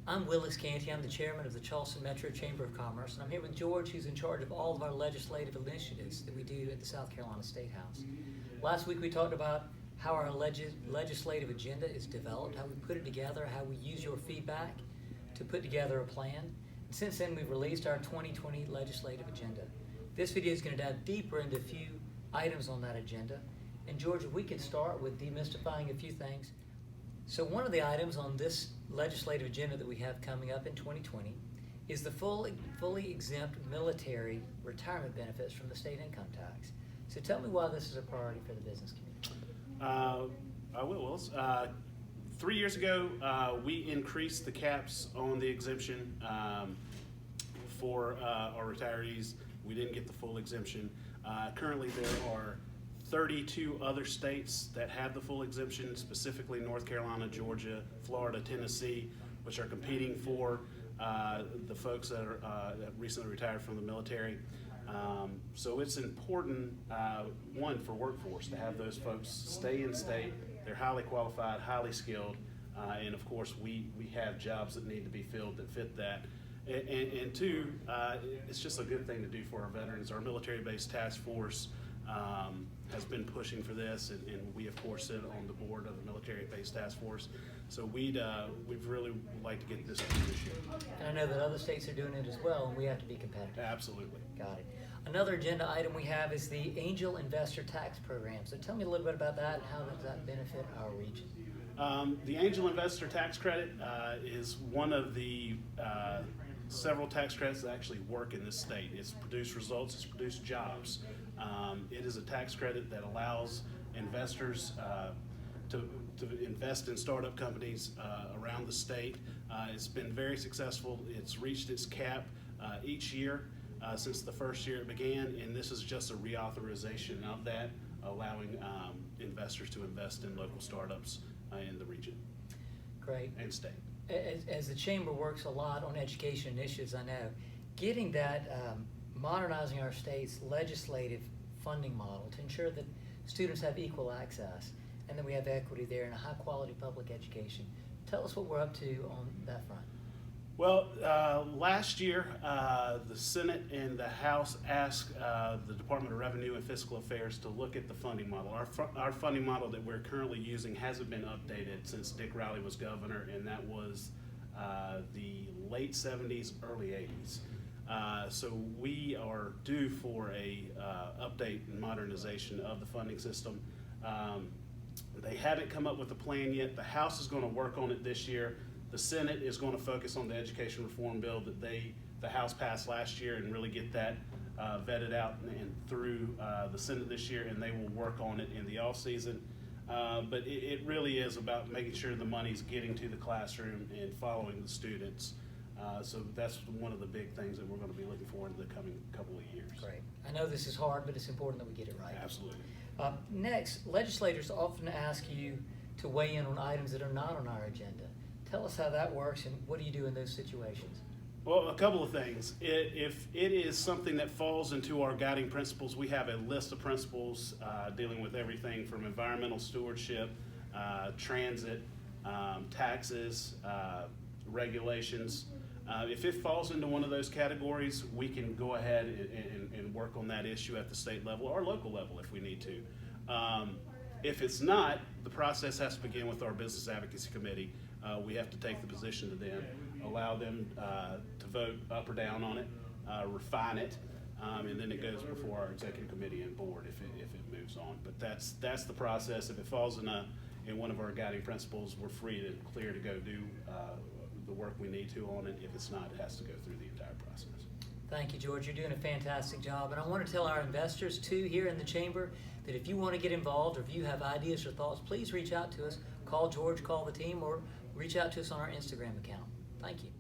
I'm Willis Canty. I'm the chairman of the Charleston Metro Chamber of Commerce, and I'm here with George, who's in charge of all of our legislative initiatives that we do at the South Carolina State House. Last week we talked about how our legislative agenda is developed, how we put it together, how we use your feedback to put together a plan. And since then, we've released our 2020 legislative agenda. This video is going to dive deeper into a few items on that agenda. And George, if we could start with demystifying a few things. So one of the items on this legislative agenda that we have coming up in 2020 is the fully exempt military retirement benefits from the state income tax. So tell me why this is a priority for the business community. I will, Willis. 3 years ago, we increased the caps on the exemption for our retirees. We didn't get the full exemption. Currently, there are 32 other states that have the full exemption, specifically North Carolina, Georgia, Florida, Tennessee, which are competing for the folks that are that recently retired from the military. So it's important, one, for workforce to have those folks stay in state. They're highly qualified, highly skilled, and of course we have jobs that need to be filled that fit that. And two, it's just a good thing to do for our veterans. Our military-based task force has been pushing for this, and we of course sit on the board of the military-based task force. So we'd really like to get this done this year. And I know that other states are doing it as well, and we have to be competitive. Absolutely. Got it. Another agenda item we have is the Angel Investor Tax Program. So tell me a little bit about that and how does that benefit our region? The Angel Investor Tax Credit is one of the several tax credits that actually work in this state. It's produced results, it's produced jobs. It is a tax credit that allows investors to invest in startup companies around the state. It's been very successful. It's reached its cap each year since the first year it began, and this is just a reauthorization of that, allowing investors to invest in local startups in the region. Great. And state. As the Chamber works a lot on education initiatives, I know, getting that modernizing our state's legislative funding model to ensure that students have equal access and that we have equity there and a high quality public education. Tell us what we're up to on that front. Well, last year, the Senate and the House asked the Department of Revenue and Fiscal Affairs to look at the funding model. Our funding model that we're currently using hasn't been updated since Dick Riley was governor, and that was the late 70s, early 80s. So we are due for a update and modernization of the funding system. They haven't come up with a plan yet. The House is going to work on it this year. The Senate is going to focus on the education reform bill that the House passed last year and really get that vetted out and through the Senate this year, and they will work on it in the off season. But it really is about making sure the money's getting to the classroom and following the students. So that's one of the big things that we're going to be looking for in the coming couple of years. Great. I know this is hard, but it's important that we get it right. Absolutely. Next, legislators often ask you to weigh in on items that are not on our agenda. Tell us how that works and what do you do in those situations? Well, a couple of things. If it is something that falls into our guiding principles, we have a list of principles dealing with everything from environmental stewardship, transit, taxes, regulations. If it falls into one of those categories, we can go ahead and work on that issue at the state level or local level if we need to. If it's not, the process has to begin with our Business Advocacy Committee. We have to take the position to them, allow them to vote up or down on it, refine it, and then it goes before our Executive Committee and Board if it moves on. But that's the process. If it falls in one of our guiding principles, we're free and clear to go do the work we need to on it. If it's not, it has to go through the entire process. Thank you, George. You're doing a fantastic job. And I want to tell our investors, too, here in the Chamber, that if you want to get involved or if you have ideas or thoughts, please reach out to us. Call George, call the team, or reach out to us on our Instagram account. Thank you.